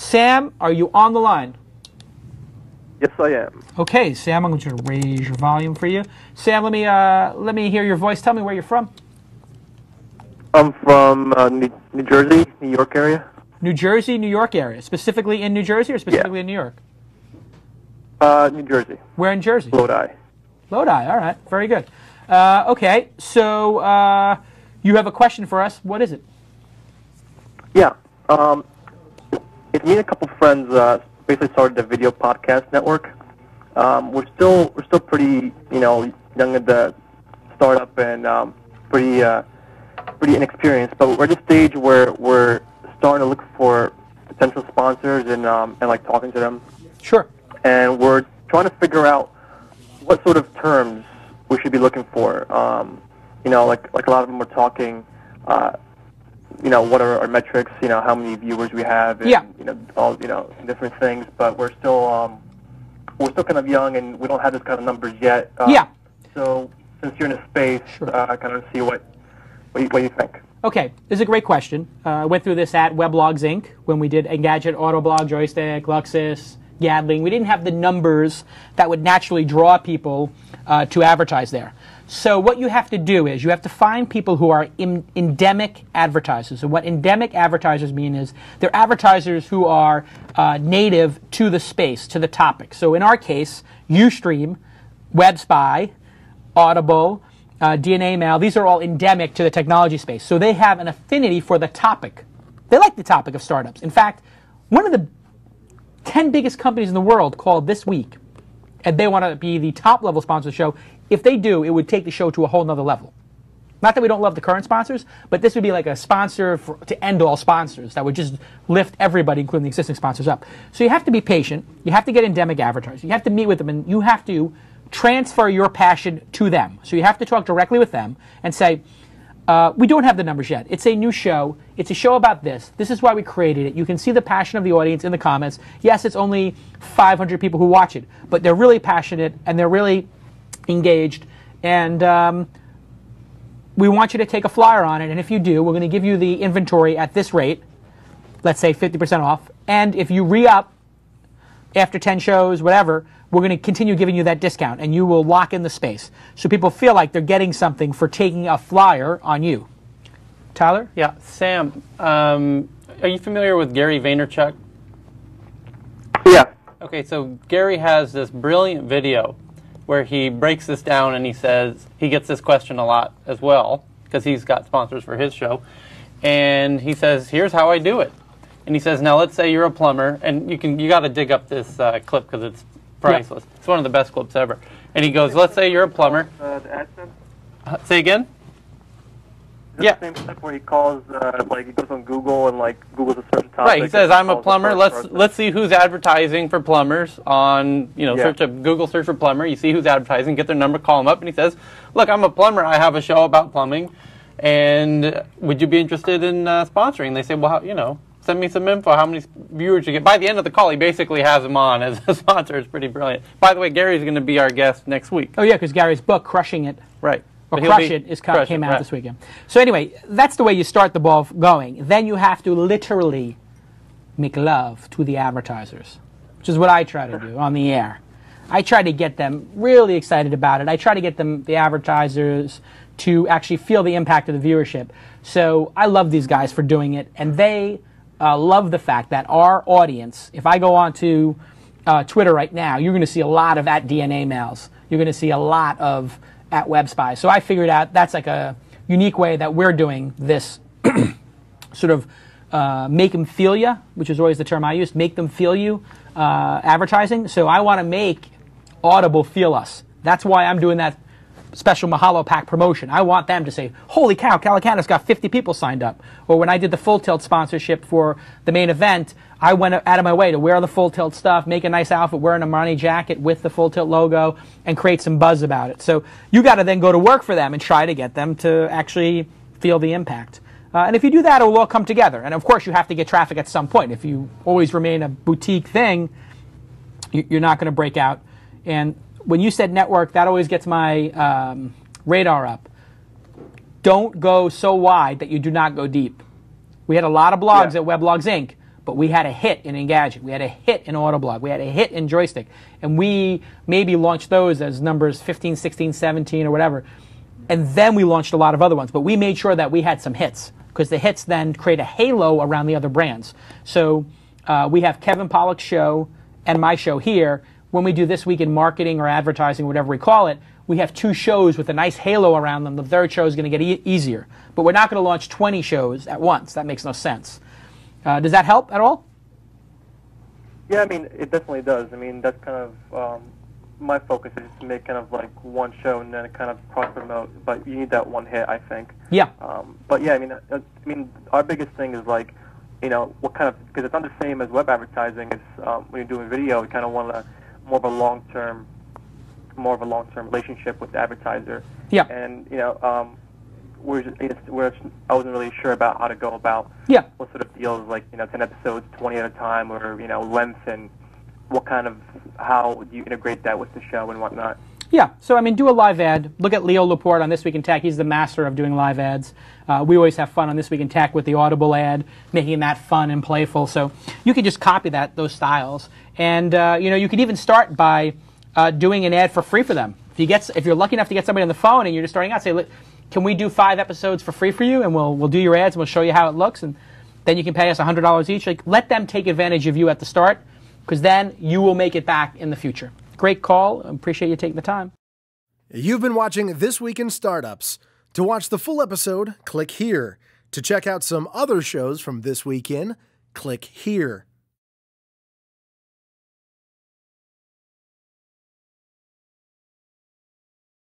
Sam, are you on the line? Yes, I am. Okay, Sam, I'm going to raise your volume for you. Sam, let me hear your voice. Tell me where you're from. I'm from New Jersey, New York area. New Jersey, New York area. Specifically in New Jersey or specifically in New York? New Jersey. Where in Jersey? Lodi. Lodi, all right. Very good. Okay, so you have a question for us. What is it? Yeah. It's me and a couple friends basically started the video podcast network. We're still pretty young at the startup and pretty inexperienced, but we're at a stage where we're starting to look for potential sponsors and like talking to them. Sure. And we're trying to figure out what sort of terms we should be looking for. Like a lot of them were talking. What are our metrics? How many viewers we have, and, all different things. But we're still kind of young, and we don't have this kind of numbers yet. So since you're in a space, sure. I kind of see what you think. Okay, this is a great question. I went through this at Weblogs Inc. when we did Engadget, Autoblog, Joystick, Luxus, Yadling. We didn't have the numbers that would naturally draw people to advertise there. So what you have to do is you have to find people who are endemic advertisers. And what endemic advertisers mean is they're advertisers who are native to the space, to the topic. So in our case, Ustream, WebSpy, Audible, DNA Mail, these are all endemic to the technology space. So they have an affinity for the topic. They like the topic of startups. In fact, one of the 10 biggest companies in the world called This Week, and they want to be the top level sponsor of the show. If they do, it would take the show to a whole nother level. Not that we don't love the current sponsors, but this would be like a sponsor to end all sponsors that would just lift everybody, including the existing sponsors, up. So you have to be patient. You have to get endemic advertisers. You have to meet with them, and you have to transfer your passion to them. So you have to talk directly with them and say, we don't have the numbers yet. It's a new show. It's a show about this. This is why we created it. You can see the passion of the audience in the comments. Yes, it's only 500 people who watch it, but they're really passionate and they're really engaged. And we want you to take a flyer on it. And if you do, we're going to give you the inventory at this rate, let's say 50% off. And if you re-up after 10 shows, whatever, we're going to continue giving you that discount, and you will lock in the space. So people feel like they're getting something for taking a flyer on you. Tyler? Yeah, Sam, are you familiar with Gary Vaynerchuk? Yeah. Okay, so Gary has this brilliant video where he breaks this down, and he says, he gets this question a lot as well, because he's got sponsors for his show, and he says, here's how I do it. And he says, now let's say you're a plumber, and you got to dig up this clip because it's priceless. Yeah. It's one of the best clips ever. And he goes, let's say you're a plumber. The AdSense? Say again? Yeah. The same step where he calls, he goes on Google and Google's a certain topic. Right. He says, I'm a plumber. Let's see who's advertising for plumbers on Google search for plumber. You see who's advertising, get their number, call them up, and he says, look, I'm a plumber. I have a show about plumbing, and would you be interested in sponsoring? They say, well, send me some info, how many viewers you get. By the end of the call, he basically has them on as a sponsor. It's pretty brilliant. By the way, Gary's going to be our guest next week. Oh, yeah, because Gary's book, Crushing It, right, or Crush It, came out this weekend. So anyway, that's the way you start the ball going. Then you have to literally make love to the advertisers, which is what I try to do on the air. I try to get them really excited about it. I try to get the advertisers to actually feel the impact of the viewership. So I love these guys for doing it, and they love the fact that our audience, if I go on to Twitter right now, you're going to see a lot of at DNA Mails. You're going to see a lot of at WebSpy. So I figured out that's like a unique way that we're doing this sort of make them feel you, which is always the term I use, make them feel you advertising. So I want to make Audible feel us. That's why I'm doing that special Mahalo Pack promotion. I want them to say, holy cow, Calicanis got 50 people signed up. Or when I did the Full Tilt sponsorship for the main event, I went out of my way to wear the Full Tilt stuff, make a nice outfit, wear an Armani jacket with the Full Tilt logo, and create some buzz about it. So you got to then go to work for them and try to get them to actually feel the impact. And if you do that, it will all come together. And of course, you have to get traffic at some point. If you always remain a boutique thing, you're not going to break out. And when you said network, that always gets my radar up. Don't go so wide that you do not go deep. We had a lot of blogs at Weblogs Inc., but we had a hit in Engadget, we had a hit in Autoblog, we had a hit in Joystick, and we maybe launched those as numbers 15, 16, 17, or whatever. And then we launched a lot of other ones, but we made sure that we had some hits, because the hits then create a halo around the other brands. So we have Kevin Pollak's show and my show here. When we do This Week in Marketing or Advertising, whatever we call it, we have 2 shows with a nice halo around them. The third show is going to get easier. But we're not going to launch 20 shows at once. That makes no sense. Does that help at all? Yeah, I mean, it definitely does. I mean, that's kind of my focus is to make kind of like one show and then kind of cross-promote. But you need that one hit, I think. Yeah. But yeah, I mean, our biggest thing is like, you know, what kind of, because it's not the same as web advertising. It's when you're doing video, you kind of want more of a long-term relationship with the advertiser. Yeah. And you know, I wasn't really sure about how to go about what sort of deals, like, you know, 10 episodes, 20 at a time, or, you know, length, and how do you integrate that with the show and whatnot. Yeah, so I mean, do a live ad. Look at Leo Laporte on This Week in Tech. He's the master of doing live ads. We always have fun on This Week in Tech with the Audible ad, making that fun and playful. So you can just copy those styles, and you know, you could even start by doing an ad for free for them. If you're lucky enough to get somebody on the phone and you're just starting out, say, can we do 5 episodes for free for you, and we'll do your ads and we'll show you how it looks, and then you can pay us $100 each. Like, let them take advantage of you at the start, because then you will make it back in the future. Great call. I appreciate you taking the time. You've been watching This Week in Startups. To watch the full episode, click here. To check out some other shows from This Week In, click here.